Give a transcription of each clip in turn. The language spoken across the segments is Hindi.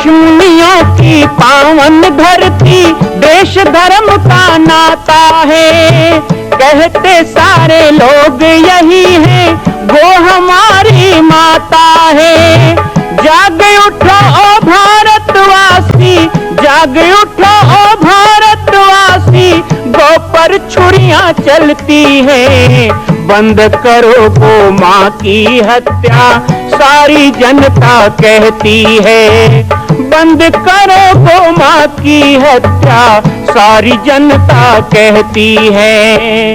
ऋषिमुनियों की पावन धरती, देश धर्म का नाता है। कहते सारे लोग यही है, वो हमारी माता है। जाग उठो ओ भारतवासी, जाग उठो ओ भारतवासी, गौ पर छुरियां चलती है। बंद करो गौ माँ की हत्या, सारी जनता कहती है। बंद करो गौ माँ की हत्या, सारी जनता कहती है।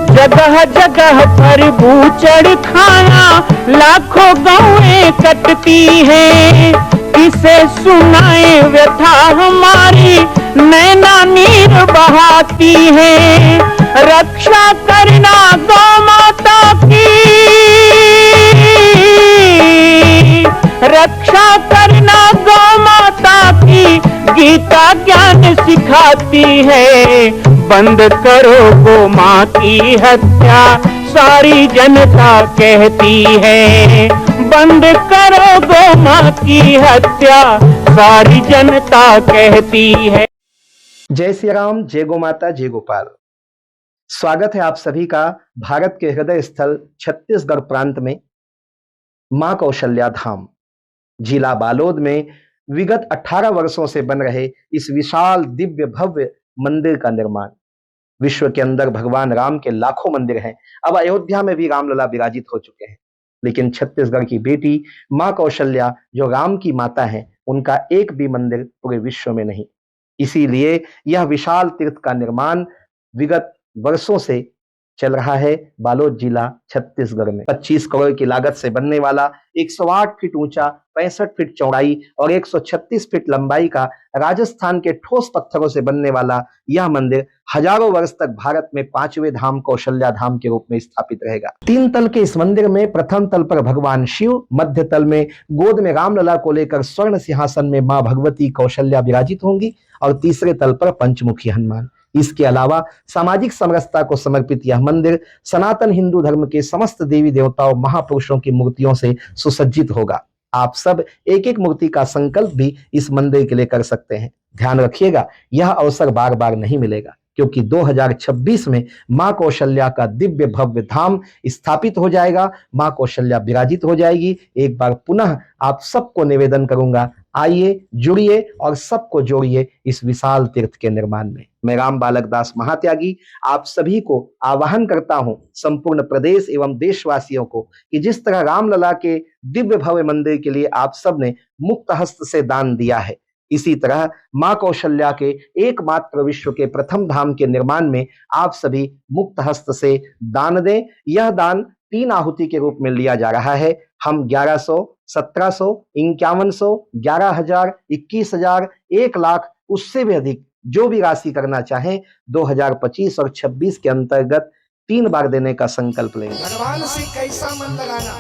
जगह जगह पर बूचड़ खाना, लाखों गौएं कटती हैं। किसे सुनाए व्यथा हमारी, नैना नीर बहाती है। रक्षा करना गौ माता की, रक्षा करना गौ माता की, गीता ज्ञान सिखाती है। बंद करो गौ माँ की हत्या, सारी जनता कहती है। बंद करो गौ माँ की हत्या, सारी जनता कहती है। जय श्री राम, जय गौ माता, जय गोपाल। स्वागत है आप सभी का भारत के हृदय स्थल छत्तीसगढ़ प्रांत में मां कौशल्या धाम जिला बालोद में विगत 18 वर्षों से बन रहे इस विशाल दिव्य भव्य मंदिर का निर्माण। विश्व के अंदर भगवान राम के लाखों मंदिर हैं। अब अयोध्या में भी रामलला विराजित हो चुके हैं, लेकिन छत्तीसगढ़ की बेटी मां कौशल्या जो राम की माता है, उनका एक भी मंदिर पूरे विश्व में नहीं। इसीलिए यह विशाल तीर्थ का निर्माण विगत वर्षों से चल रहा है बालोद जिला छत्तीसगढ़ में। 25 करोड़ की लागत से बनने वाला 108 फीट ऊंचा, 65 फीट चौड़ाई और 136 फीट लंबाई का राजस्थान के ठोस पत्थरों से बनने वाला यह मंदिर हजारों वर्ष तक भारत में 5वें धाम कौशल्या धाम के रूप में स्थापित रहेगा। 3 तल के इस मंदिर में प्रथम तल पर भगवान शिव, मध्य तल में गोद में रामलला को लेकर स्वर्ण सिंहासन में मां भगवती कौशल्या विराजित होंगी और तीसरे तल पर पंचमुखी हनुमान। इसके अलावा सामाजिक समरसता को समर्पित यह मंदिर सनातन हिंदू धर्म के समस्त देवी देवताओं महापुरुषों की मूर्तियों से सुसज्जित होगा। आप सब एक एक मूर्ति का संकल्प भी इस मंदिर के लिए कर सकते हैं। ध्यान रखिएगा, यह अवसर बार बार नहीं मिलेगा, क्योंकि 2026 में मां कौशल्या का दिव्य भव्य धाम स्थापित हो जाएगा। मां कौशल्या विराजित हो जाएगी। एक बार पुनः आप सबको निवेदन करूंगा, आइए, जुड़िए और सबको जोड़िए इस विशाल तीर्थ के निर्माण में। मैं राम बालक दास महात्यागी आप सभी को आह्वान करता हूं, संपूर्ण प्रदेश एवं देशवासियों को, कि जिस तरह रामलला के दिव्य भव्य मंदिर के लिए आप सब ने मुक्त हस्त से दान दिया है, इसी तरह मां कौशल्या के एकमात्र विश्व के प्रथम धाम के निर्माण में आप सभी मुक्त हस्त से दान दें। यह दान 3 आहुति के रूप में लिया जा रहा है। हम 1100, 1700, 5100, 11,000, 21,000, 1 लाख, उससे भी अधिक जो भी राशि करना चाहें 2025 और 26 के अंतर्गत 3 बार देने का संकल्प लेंगे। भगवान से कैसा मन लगाना,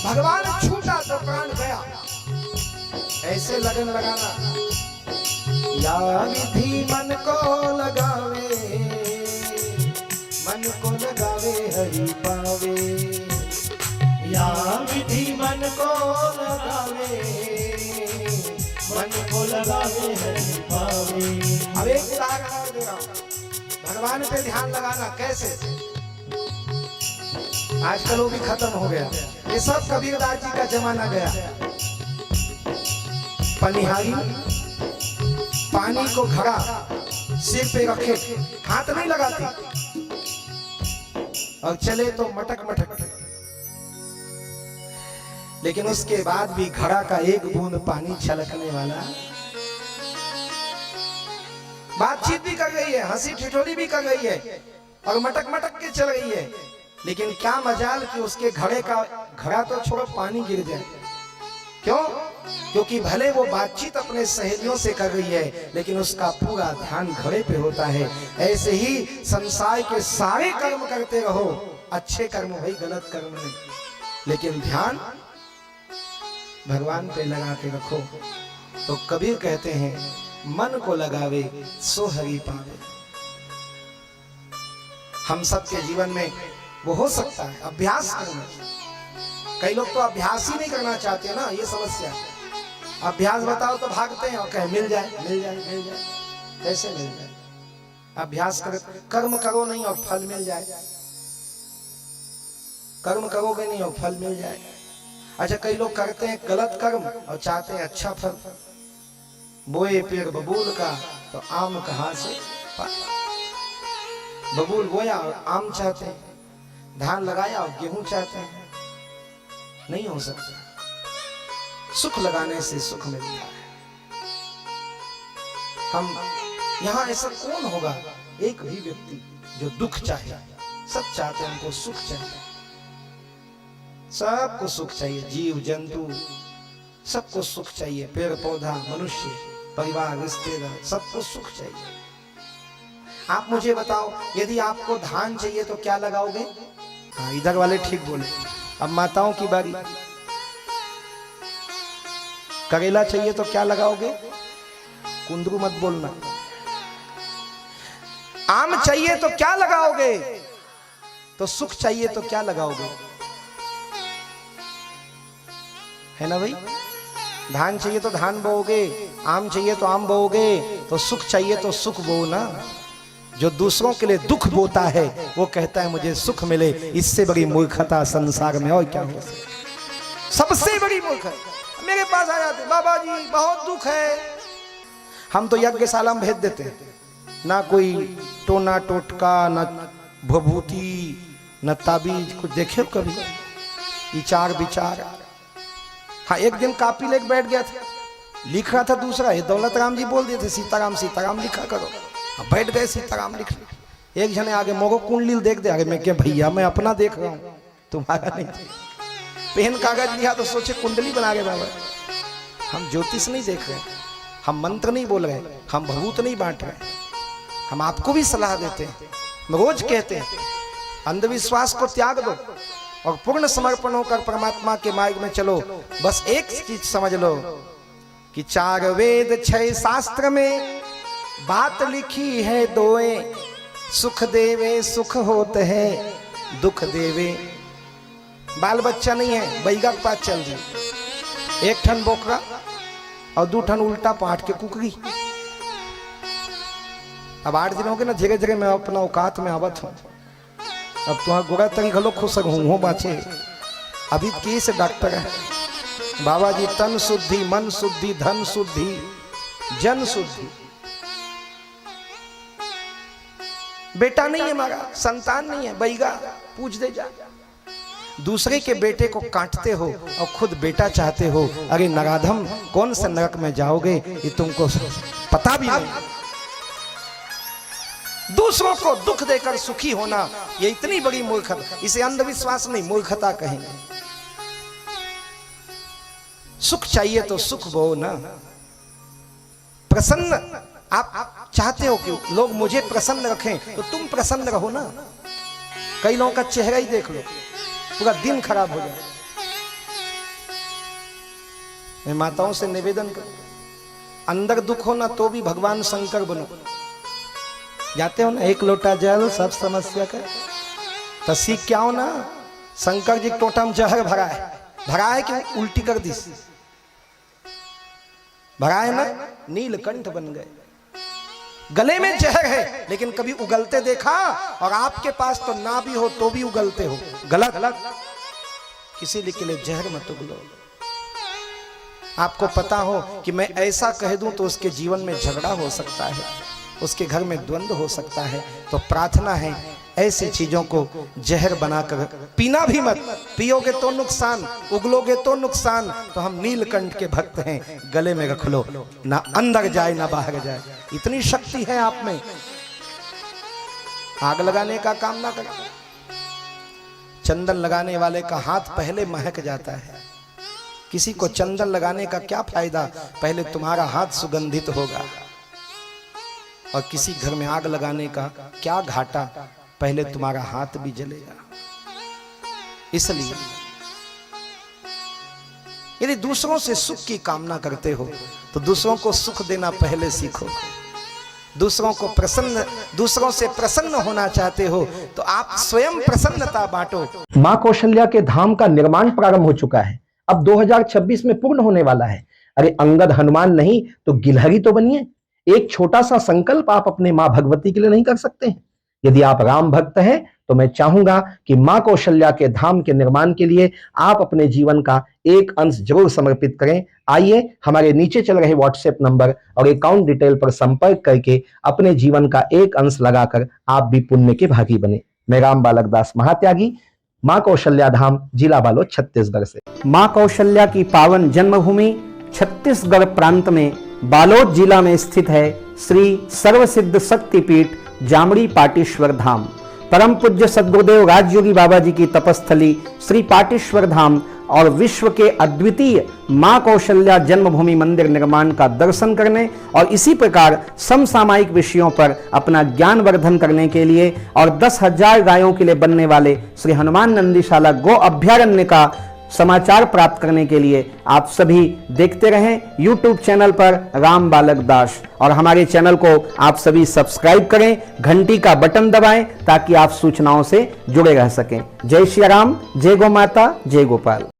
भगवान छूटा तो प्राण गया, ऐसे लगन लगाना। या विधि मन को लगावे, मन को लगावे हरि पावे। या विधि मन को लगावे, मन को लगावे हरि पावे। अब एक उदाहरण दे रहा हूं, भगवान पे ध्यान लगाना कैसे। आजकल वो भी खत्म हो गया, ये सब कबीरदास जी का जमाना गया। पनिहारी पानी को घड़ा सिर पे रखे, हाथ नहीं लगाती और चले तो मटक मटक। लेकिन उसके बाद भी घड़ा का एक बूंद पानी छलकने वाला। बातचीत भी कर रही है, हंसी ठिठोली भी कर रही है और मटक मटक के चल रही है, लेकिन क्या मजाल कि उसके घड़ा तो छोड़ो, पानी गिर जाए। क्यों? क्योंकि भले वो बातचीत अपने सहेलियों से कर रही है, लेकिन उसका पूरा ध्यान घड़े पे होता है। ऐसे ही संसार के सारे कर्म करते रहो, अच्छे कर्म भाई, गलत कर्म नहीं, लेकिन ध्यान भगवान पे लगा के रखो। तो कबीर कहते हैं मन को लगावे सो हरि पावे। हम सबके जीवन में वो हो सकता है, अभ्यास करना। कई लोग तो अभ्यास ही नहीं करना चाहते ना, ये समस्या। अभ्यास बताओ तो भागते हैं और कहे मिल जाए मिल जाए मिल जाए। कैसे मिल जाए? अभ्यास कर, कर्म करो नहीं और फल मिल जाए। कर्म करोगे नहीं और फल मिल जाए। अच्छा, कई लोग करते हैं गलत कर्म और चाहते हैं अच्छा फल। बोए पेड़ बबूल का तो आम कहां से पाए। बबूल बोया और आम चाहते हैं, धान लगाया और गेहूं चाहते हैं, नहीं हो सकता। सुख लगाने से सुख मिलता है। हम यहां ऐसा कौन होगा, एक भी व्यक्ति जो दुख चाहे? सब चाहते हैं, हमको सुख चाहिए, सबको सुख चाहिए। जीव जंतु सबको सुख चाहिए, पेड़ पौधा, मनुष्य, परिवार, रिश्तेदार, सबको सुख चाहिए। आप मुझे बताओ, यदि आपको धान चाहिए तो क्या लगाओगे? हाँ, इधर वाले ठीक बोले। अब माताओं की बारी। करेला चाहिए तो क्या लगाओगे? कुंदरू मत बोलना। आम चाहिए तो क्या लगाओगे? तो सुख चाहिए तो क्या लगाओगे? है ना भाई? धान चाहिए तो धान बोओगे, आम चाहिए तो आम बोओगे, तो सुख चाहिए तो सुख बो ना। जो दूसरों के लिए दुख बोता है वो कहता है मुझे सुख मिले। इससे बड़ी मूर्खता संसार में और क्या हो? सबसे बड़ी मूर्खता। मेरे पास आ जाते, बाबा जी बहुत दुख है, हम तो यज्ञशाला में भेज देते हैं। ना कोई टोना टोटका, ना भभूति, न ताबीज, कुछ देखे कभी? विचार विचार। हाँ, एक दिन कापी लेके बैठ गया था, लिख रहा था दूसरा। ये दौलत राम जी बोल दिए थे सीताराम सीताराम लिखा करो। बैठ गए सीताराम लिख। एक जने आगे मोगो कुंडली देख दे। आगे मैं क्या भैया, मैं अपना देख रहा हूँ, तुम्हारा नहीं। पेन कागज लिया तो सोचे कुंडली बना गए। बाबा, हम ज्योतिष नहीं देख रहे, हम मंत्र नहीं बोल रहे, हम भभूत नहीं बांट रहे, हम आपको भी सलाह देते हैं। हम रोज कहते हैं अंधविश्वास को त्याग दो और पूर्ण समर्पण होकर परमात्मा के मार्ग में चलो। बस एक चीज समझ लो कि 4 वेद 6 शास्त्र में बात लिखी है दोए। सुख देवे सुख होते हैं, दुख देवे। बाल बच्चा नहीं है, बैगा के पास चल रही, 1 ठन बोकरा और 2 ठन उल्टा पाट के कुकरी। अब 8 दिन हो गए ना, धीरे धीरे मैं अपना औकात में आवत हूँ। अब तुम्हारा गोरा तरी घलो खुश हूँ बाचे। अभी केस डॉक्टर है बाबा जी, तन शुद्धि, मन शुद्धि, धन शुद्धि, जन शुद्धि। बेटा नहीं है हमारा, संतान नहीं है, बैगा पूछ दे जा। दूसरे के बेटे को काटते हो और खुद बेटा चाहते हो। अरे नराधम, कौन से नरक में जाओगे ये तुमको पता भी नहीं। दूसरों को दुख देकर सुखी होना ये इतनी बड़ी मूर्खता। इसे अंधविश्वास नहीं, मूर्खता कहेंगे। सुख चाहिए तो सुख बो ना। प्रसन्न आप चाहते हो कि लोग मुझे प्रसन्न रखें, तो तुम प्रसन्न रहो ना। कई लोगों का चेहरा ही देख लो, पूरा दिन खराब हो जाए। मैं माताओं से निवेदन करूं, अंदर दुख हो ना तो भी भगवान शंकर बनो। जाते हो ना, 1 लोटा जल सब समस्या का। तो सीख क्या हो ना, शंकर जी टोटा में जहर भरा है कि उल्टी कर दी? भरा है ना, नीलकंठ बन गए। गले में जहर है लेकिन कभी उगलते देखा? और आपके पास तो ना भी हो तो भी उगलते हो। गलत। किसी के लिए जहर मत उगलो। आपको पता हो कि मैं ऐसा कह दूं तो उसके जीवन में झगड़ा हो सकता है, उसके घर में द्वंद्व हो सकता है। तो प्रार्थना है ऐसी चीजों को जहर बनाकर पीना भी मत। पियोगे तो नुकसान, उगलोगे तो नुकसान। तो हम नीलकंठ के भक्त हैं, गले में रख लो, ना अंदर जाए ना बाहर जाए। इतनी शक्ति है आप में। आग लगाने का काम ना करो। चंदन लगाने वाले का हाथ पहले महक जाता है। किसी को चंदन लगाने का क्या फायदा, पहले तुम्हारा हाथ सुगंधित होगा। और किसी घर में आग लगाने का क्या घाटा, पहले तुम्हारा हाथ भी जलेगा। इसलिए यदि दूसरों से सुख की कामना करते हो तो दूसरों को सुख देना पहले सीखो। दूसरों से प्रसन्न होना चाहते हो तो आप स्वयं प्रसन्नता बांटो। मां कौशल्या के धाम का निर्माण प्रारंभ हो चुका है, अब 2026 में पूर्ण होने वाला है। अरे अंगद हनुमान नहीं तो गिलहरी तो बनिए। एक छोटा सा संकल्प आप अपने मां भगवती के लिए नहीं कर सकते हैं? यदि आप राम भक्त हैं तो मैं चाहूंगा कि मां कौशल्या के धाम के निर्माण के लिए आप अपने जीवन का एक अंश जरूर समर्पित करें। आइए हमारे नीचे चल रहे व्हाट्सएप नंबर और अकाउंट डिटेल पर संपर्क करके अपने जीवन का एक अंश लगाकर आप भी पुण्य के भागी बने। मैं राम बालक दास महात्यागी, मां कौशल्या धाम, जिला बालोद, छत्तीसगढ़ से। मां कौशल्या की पावन जन्मभूमि छत्तीसगढ़ प्रांत में बालोद जिला में स्थित है श्री सर्वसिद्ध शक्तिपीठ जामड़ी पाटेश्वर धाम। परम पूज्य सद्गुरुदेव राजयोगी बाबा जी की तपस्थली श्री पाटेश्वर धाम और विश्व के अद्वितीय मां कौशल्या जन्मभूमि मंदिर निर्माण का दर्शन करने और इसी प्रकार समसामयिक विषयों पर अपना ज्ञान वर्धन करने के लिए और 10,000 गायों के लिए बनने वाले श्री हनुमान नंदीशाला गो अभ्यारण्य का समाचार प्राप्त करने के लिए आप सभी देखते रहें YouTube चैनल पर राम बालक दास, और हमारे चैनल को आप सभी सब्सक्राइब करें, घंटी का बटन दबाएं ताकि आप सूचनाओं से जुड़े रह सकें। जय श्री राम, जय गौ माता, जय गोपाल।